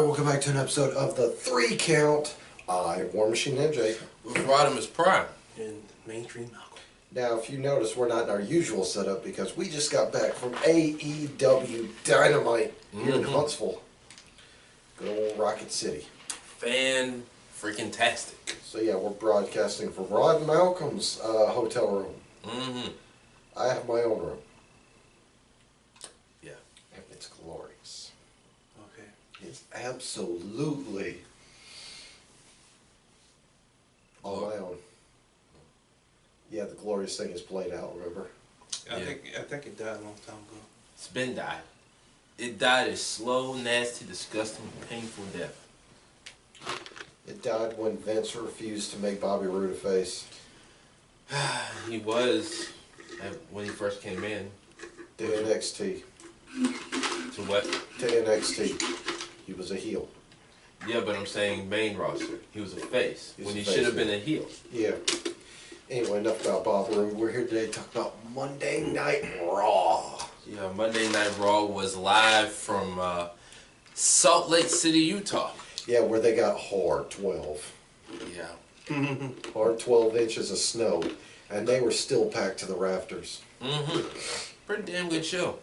Alright, welcome back to an episode of the 3 Count. I'm War Machine MJ. With Rodimus Prime. And Mainstream Malcolm. Now, if you notice, we're not in our usual setup because we just got back from AEW Dynamite here in Huntsville. Good old Rocket City. Fan-freaking-tastic. So yeah, we're broadcasting from Rod and Malcolm's hotel room. I have my own room. Yeah. And it's glorious. Okay. It's absolutely on my own. Yeah, the glorious thing is played out, remember? I think it died a long time ago. It's been died. It died a slow, nasty, disgusting, painful death. It died when Vince refused to make Bobby Roode a face. He was, when he first came in. To NXT. To what? To NXT. He was a heel. Yeah, but I'm saying main roster. He was a face. He's when a he face, should have been yeah. a heel. Yeah. Anyway, enough about Bob Roode. We're here today to talk about Monday Night Raw. Yeah, Monday Night Raw was live from Salt Lake City, Utah. Yeah, where they got hard 12. Yeah. Hard 12 inches of snow. And they were still packed to the rafters. Pretty damn good show.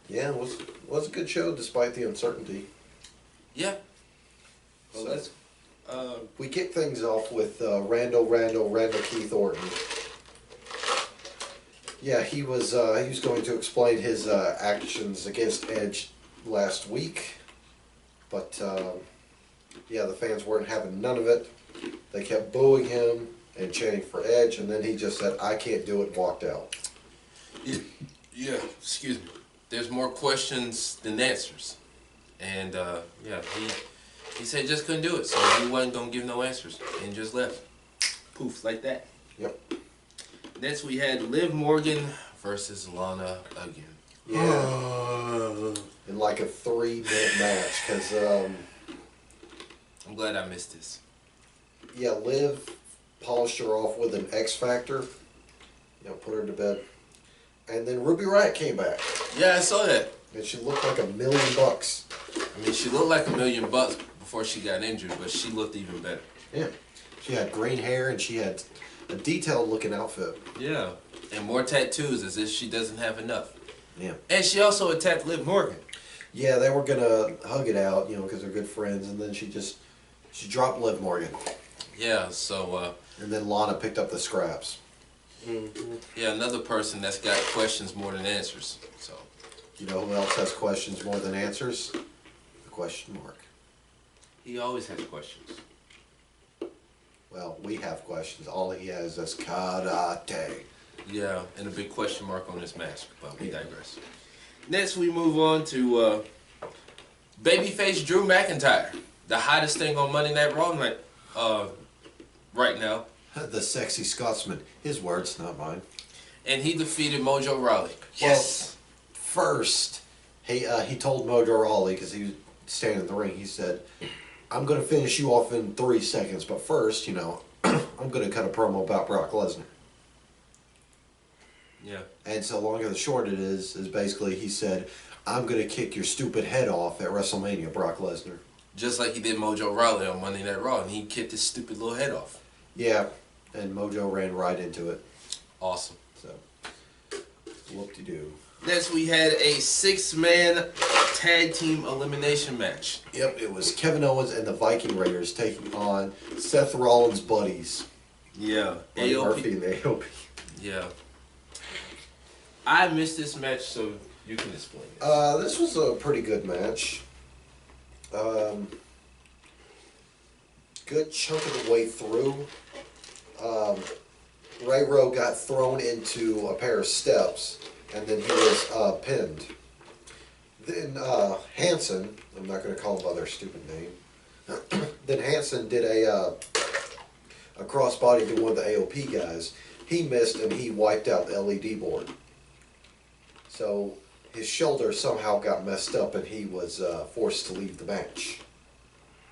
Yeah, it was a good show despite the uncertainty. Yeah. So Well, that's... we kick things off with Randall Keith Orton. Yeah, he was going to explain his actions against Edge last week, but yeah, the fans weren't having none of it. They kept booing him and chanting for Edge, and then he just said, "I can't do it," and walked out. Yeah, excuse me. There's more questions than answers. And, yeah, he said he just couldn't do it, so he wasn't going to give no answers. And just left. Poof, like that. Yep. Next we had Liv Morgan versus Lana again. Yeah. In like a 3-minute match, because, I'm glad I missed this. yeah, Liv polished her off with an X Factor. You know, put her to bed. And then Ruby Riott came back. Yeah, I saw that. And she looked like $1 million. I mean, she looked like $1 million before she got injured, but she looked even better. Yeah. She had green hair and she had a detailed looking outfit. Yeah, and more tattoos as if she doesn't have enough. Yeah. And she also attacked Liv Morgan. Yeah, they were going to hug it out, you know, because they're good friends. And then she dropped Liv Morgan. Yeah, so, And then Lana picked up the scraps. yeah, another person that's got questions more than answers. So, You know who else has questions more than answers? The question mark. he always has questions. Well, we have questions. All he has is karate. Yeah, and a big question mark on this match, but we digress. Next, we move on to babyface Drew McIntyre, the hottest thing on Monday Night Raw right now. The sexy Scotsman. His words, not mine. And he defeated Mojo Rawley. Yes. Well, first, he told Mojo Rawley, because he was standing in the ring, he said, "I'm going to finish you off in 3 seconds, but first, you know, I'm going to cut a promo about Brock Lesnar." Yeah. And so long and the short it is basically he said, "I'm going to kick your stupid head off at WrestleMania, Brock Lesnar." Just like he did Mojo Rawley on Monday Night Raw, and he kicked his stupid little head off. Yeah, and Mojo ran right into it. Awesome. So, whoop-de-doo. Next, we had a 6-man tag team elimination match. Yep, it was Kevin Owens and the Viking Raiders taking on Seth Rollins' buddies. Yeah. Buddy Murphy and the AOP. Yeah. I missed this match, so you can explain it. This was a pretty good match. Good chunk of the way through. Ray Rowe got thrown into a pair of steps, and then he was pinned. Then Hanson, I'm not going to call him by their stupid name. Then Hanson did a crossbody to one of the AOP guys. He missed, and he wiped out the LED board. So his shoulder somehow got messed up, and he was forced to leave the match,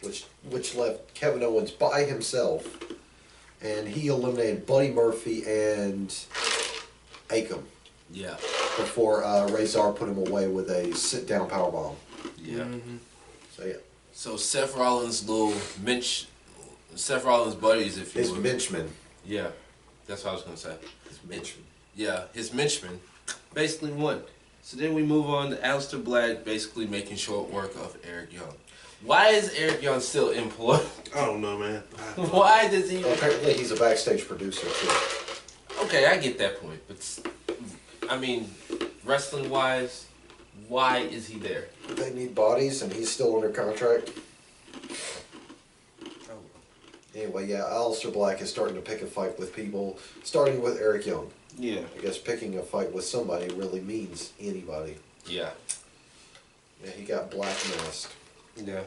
which left Kevin Owens by himself, and he eliminated Buddy Murphy and Akam. Yeah. Before Razor put him away with a sit-down powerbomb. Yeah. So yeah, So Seth Rollins' Seth Rollins' buddies, if you His will. Minchman. Yeah, that's what I was gonna say. His Minchman. Yeah, his henchmen basically won. So then we move on to Aleister Black basically making short work of Eric Young. Why is Eric Young still employed? I don't know, man. Why does he? Apparently he's a backstage producer too. Okay, I get that point, but I mean, wrestling wise, why is he there? They need bodies and he's still under contract. Anyway, yeah, Aleister Black is starting to pick a fight with people, starting with Eric Young. Yeah. I guess picking a fight with somebody really means anybody. Yeah. Yeah, he got black masked. Yeah.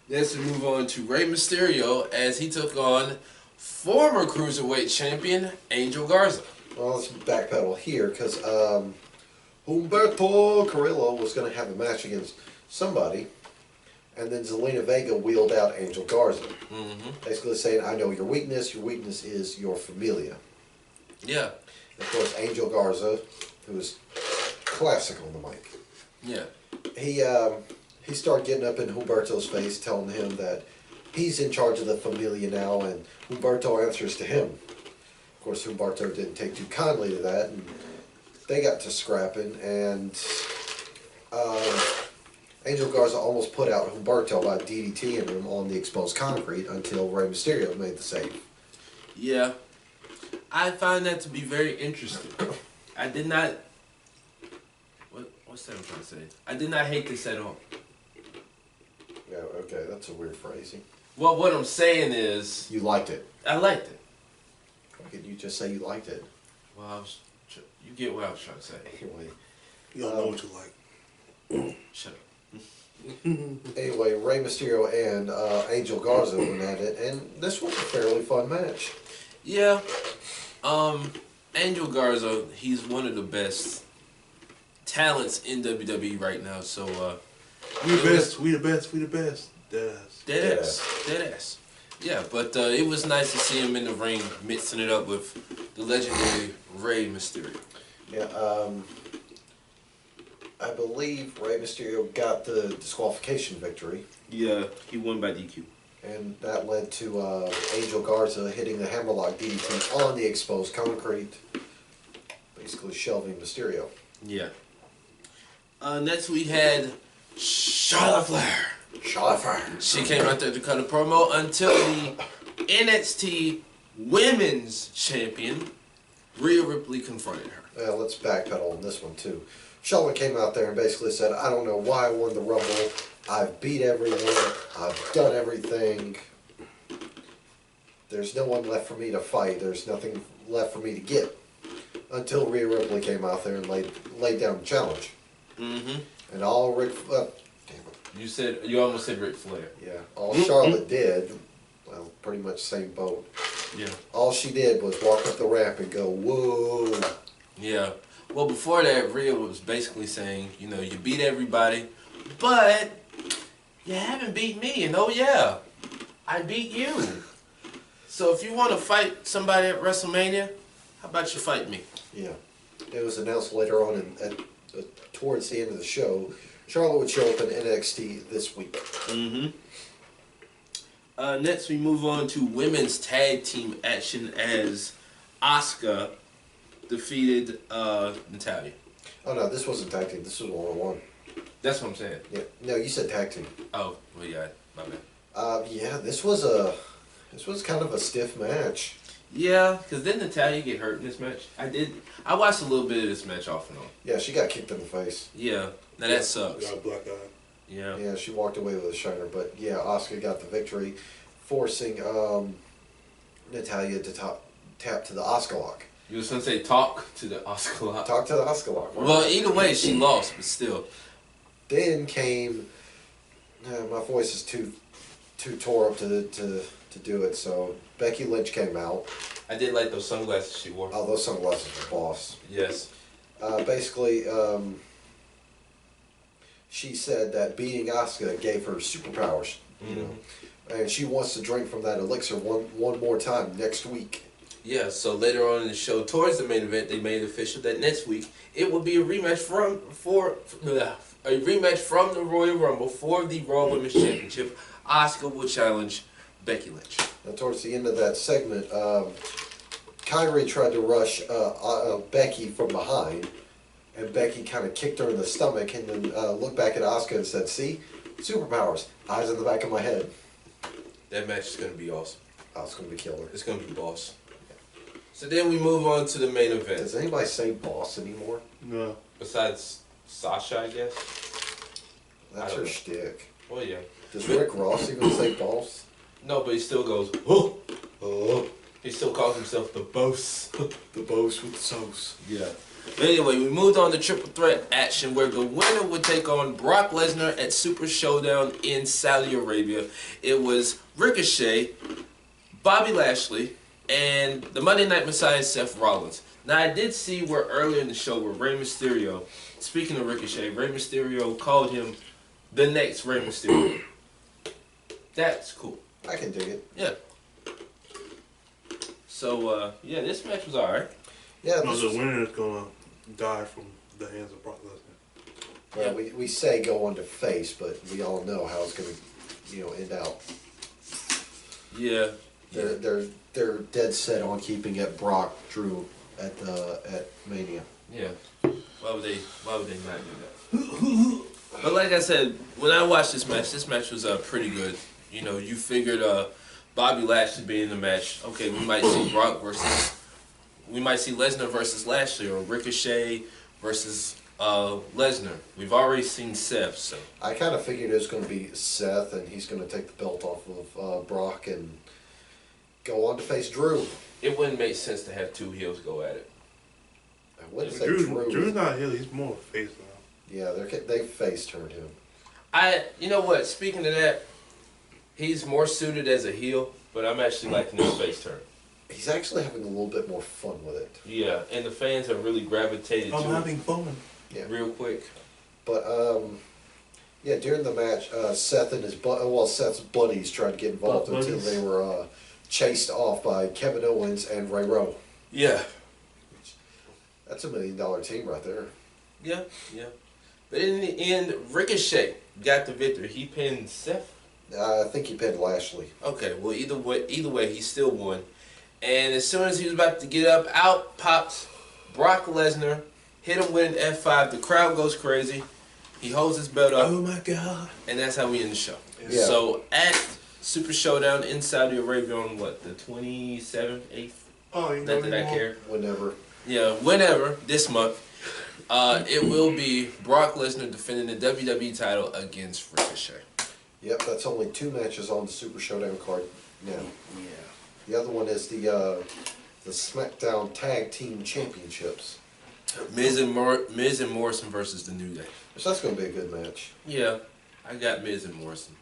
Let's move on to Rey Mysterio as he took on former Cruiserweight champion Angel Garza. Well, let's backpedal here because Humberto Carrillo was going to have a match against somebody, and then Zelina Vega wheeled out Angel Garza. Mm-hmm. Basically saying, I know your weakness is your familia. Yeah. Of course, Angel Garza, who is classic on the mic, Yeah. he started getting up in Humberto's face, telling him that he's in charge of the familia now, and Humberto answers to him. Of course, Humberto didn't take too kindly to that, and they got to scrapping, and Angel Garza almost put out Humberto by DDTing him on the exposed concrete until Rey Mysterio made the save. Yeah. I find that to be very interesting. I did not... What's that I'm trying to say? I did not hate this at all. Yeah, okay, that's a weird phrasing. Well, what I'm saying is... You liked it. I liked it. Why could you just say you liked it? Well, you get what I was trying to say. Anyway. You don't know what you like. Shut up. Anyway, Rey Mysterio and Angel Garza went at it, and this was a fairly fun match. Yeah. Angel Garza, he's one of the best talents in WWE right now, so We the best, we the best, we the best. Deadass. Yeah, but it was nice to see him in the ring mixing it up with the legendary Rey Mysterio. Yeah, I believe Rey Mysterio got the disqualification victory, Yeah, he won by DQ. and that led to Angel Garza hitting the hammerlock DDT on the exposed concrete, basically shelving Mysterio. Yeah. Next we had Charlotte Flair. Shot fire. She came out there to cut a promo until the NXT Women's Champion, Rhea Ripley, confronted her. Well, let's backpedal on this one too. Charlotte came out there and basically said, I don't know why I won the Rumble. I've beat everyone. I've done everything. There's no one left for me to fight. There's nothing left for me to get. Until Rhea Ripley came out there and laid down the challenge. Mm-hmm. And all damn it. You almost said Ric Flair. Yeah, all Charlotte did, well, pretty much same boat. Yeah. All she did was walk up the ramp and go, whoa. Yeah. Well, before that, Rhea was basically saying, you know, you beat everybody, but you haven't beat me. And oh yeah, I beat you. So if you want to fight somebody at WrestleMania, how about you fight me? Yeah. It was announced later on towards the end of the show, Charlotte would show up in NXT this week. Mm-hmm. Next, we move on to women's tag team action as Asuka defeated Natalya. Oh no, this wasn't tag team. This was 1-on-1. That's what I'm saying. Yeah. No, you said tag team. Oh, well, yeah, my bad. Yeah, this was kind of a stiff match. Yeah, because didn't Natalya get hurt in this match? I watched a little bit of this match off and on. Yeah, she got kicked in the face. Yeah, now that sucks. Got a black eye. Yeah. Yeah, she walked away with a shiner, but yeah, Asuka got the victory, forcing Natalya to tap to the Asuka lock. You was gonna say talk to the Asuka lock. Talk to the Asuka lock. Well, either way, she lost, but still. Then came. My voice is too tore up to do it. So Becky Lynch came out. I did like those sunglasses she wore. Oh, those sunglasses were boss. Yes. Basically, she said that beating Asuka gave her superpowers. You know, and she wants to drink from that elixir one more time next week. Yeah, so later on in the show, towards the main event, they made it official that next week it will be a rematch a rematch from the Royal Rumble for the Raw Women's Championship. Asuka will challenge Becky Lynch. Now, towards the end of that segment, Kyrie tried to rush Becky from behind, and Becky kind of kicked her in the stomach, and then looked back at Asuka and said, "See, superpowers, eyes in the back of my head." That match is going to be awesome. Oh, it's gonna be killer. It's going to be boss. So then we move on to the main event. Does anybody say boss anymore? No. Besides Sasha, I guess. That's I her don't know. shtick. Well, yeah. Does Rick Ross even say boss? No, but he still goes, oh. Oh, He still calls himself the boss. the boss with the sauce. Yeah. But anyway, we moved on to triple threat action where the winner would take on Brock Lesnar at Super Showdown in Saudi Arabia. It was Ricochet, Bobby Lashley, and the Monday Night Messiah Seth Rollins. Now I did see where earlier in the show where Rey Mysterio, speaking of Ricochet, Rey Mysterio called him the next Rey Mysterio. That's cool. I can dig it. Yeah. So, yeah, this match was alright. Yeah, No, this the was, winner is gonna die from the hands of Brock Lesnar. well, we say go on to face, but we all know how it's gonna, end out. Yeah. They're dead set on keeping it Brock Drew at Mania. Yeah. Why would they not do that? But like I said, when I watched this match was pretty good. You know, you figured Bobby Lashley being in the match. Okay, we might see Lesnar versus Lashley, or Ricochet versus Lesnar. We've already seen Seth, so I kind of figured it was going to be Seth, and he's going to take the belt off of Brock and go on to face Drew. it wouldn't make sense to have two heels go at it. I wouldn't say Drew. Drew's not a heel, he's more of a face now. Yeah, they face turned him. You know what? Speaking of that, he's more suited as a heel, but I'm actually liking his face turn. He's actually having a little bit more fun with it. Yeah, and the fans have really gravitated I'm to having fun. Yeah. it real quick. But yeah, during the match, Seth and Seth's buddies tried to get involved until they were chased off by Kevin Owens and Ray Rowe. Yeah. That's $1 million team right there. Yeah, yeah. But in the end, Ricochet got the victory. He pinned Seth. I think he pinned Lashley. Okay, well either way, he still won. And as soon as he was about to get up, out pops Brock Lesnar, hit him with an F5. The crowd goes crazy. He holds his belt up. Oh my god. And that's how we end the show. Yeah. So at Super Showdown in Saudi Arabia on what, the 27th, 8th? Oh, you Not that I care. Whenever. Yeah, whenever, this month, it will be Brock Lesnar defending the WWE title against Ricochet. Yep, that's only 2 matches on the Super Showdown card now. Yeah. The other one is the SmackDown Tag Team Championships. Miz and Morrison versus the New Day. So that's going to be a good match. Yeah, I got Miz and Morrison.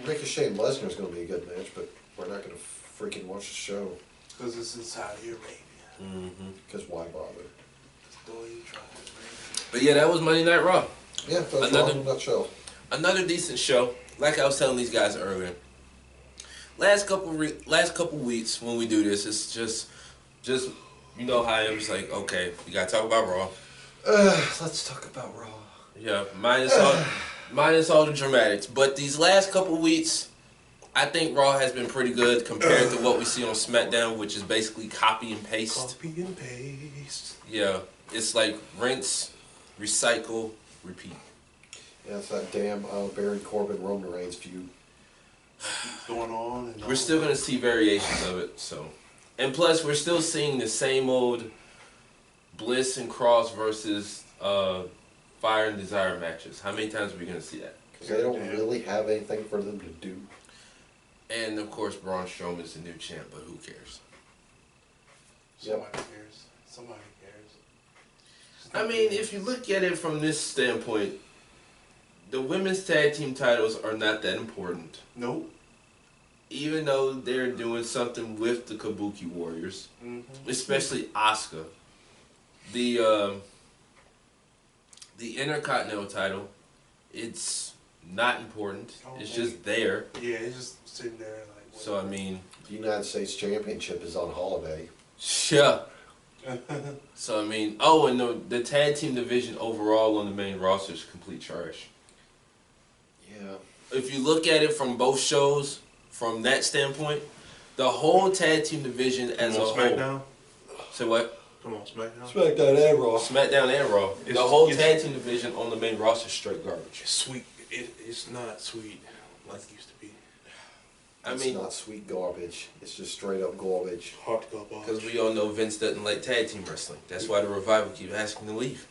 Ricochet and Lesnar is going to be a good match, but we're not going to freaking watch the show. Because it's in Saudi Arabia. Mm-hmm. Because why bother? But yeah, that was Monday Night Raw. Yeah, that's Raw in a nutshell. Another decent show. Like I was telling these guys earlier. Last couple weeks when we do this, it's just you know how I am. It's like, okay, we gotta talk about Raw. Let's talk about Raw. Yeah, minus all the dramatics. But these last couple weeks, I think Raw has been pretty good compared to what we see on SmackDown, which is basically copy and paste. Copy and paste. Yeah, it's like rinse, recycle, repeat. Yeah, it's that damn Baron Corbin Roman Reigns feud. Going on and We're still gonna see variations of it, so. And plus, we're still seeing the same old Bliss and Cross versus Fire and Desire matches. How many times are we gonna see that? Because they don't really have anything for them to do. And of course, Braun Strowman's the new champ, but who cares? Somebody cares. Somebody cares. I mean, if you look at it from this standpoint, the women's tag team titles are not that important. Nope. Even though they're doing something with the Kabuki Warriors, especially Asuka. The Intercontinental title, it's not important. It's just there. Yeah, it's just sitting there like. So I mean, The United States Championship is on holiday. yeah. So I mean, oh, and the tag team division overall on the main roster is complete trash. Yeah. If you look at it from both shows, from that standpoint, the whole tag team division as a whole. SmackDown? Say what? Come on, SmackDown? SmackDown and Raw. SmackDown and Raw. The whole tag team division on the main roster is straight garbage. It's sweet. It's not sweet like it used to be. It's not sweet garbage. It's just straight up garbage. Hard to go about. Because we all know Vince doesn't like tag team wrestling. That's why the Revival keep asking to leave.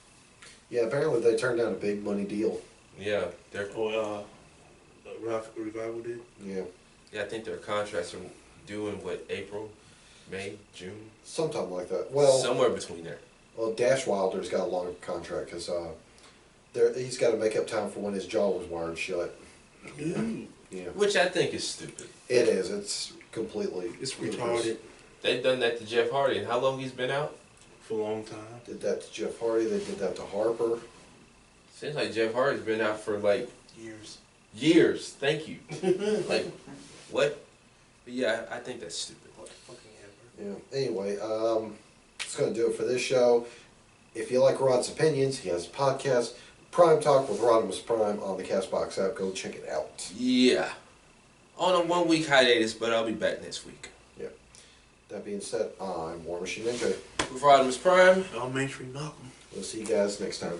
Yeah, apparently they turned down a big money deal. Yeah, they're. Revival did? Yeah. Yeah, I think their contracts are due in what, April, May, June, Sometime like that. Well, somewhere between there. Well, Dash Wilder's got a long contract because he's got to make up time for when his jaw was wired shut. Yeah. Which I think is stupid. It is. It's completely. It's ludicrous. retarded. They've done that to Jeff Hardy, and how long he's been out? For a long time. Did that to Jeff Hardy. They did that to Harper. Seems like Jeff Hardy's been out for like Years. years. Thank you. Like, what? But yeah, I think that's stupid. What the fucking ever. Yeah. Anyway, it's going to do it for this show. If you like Rod's opinions, he has a podcast, Prime Talk with Rodimus Prime on the Castbox app. Go check it out. Yeah. On a 1 week hiatus, but I'll be back next week. Yeah. That being said, I'm War Machine NJ. With Rodimus Prime. I'm Mainstream Malcolm. We'll see you guys next time.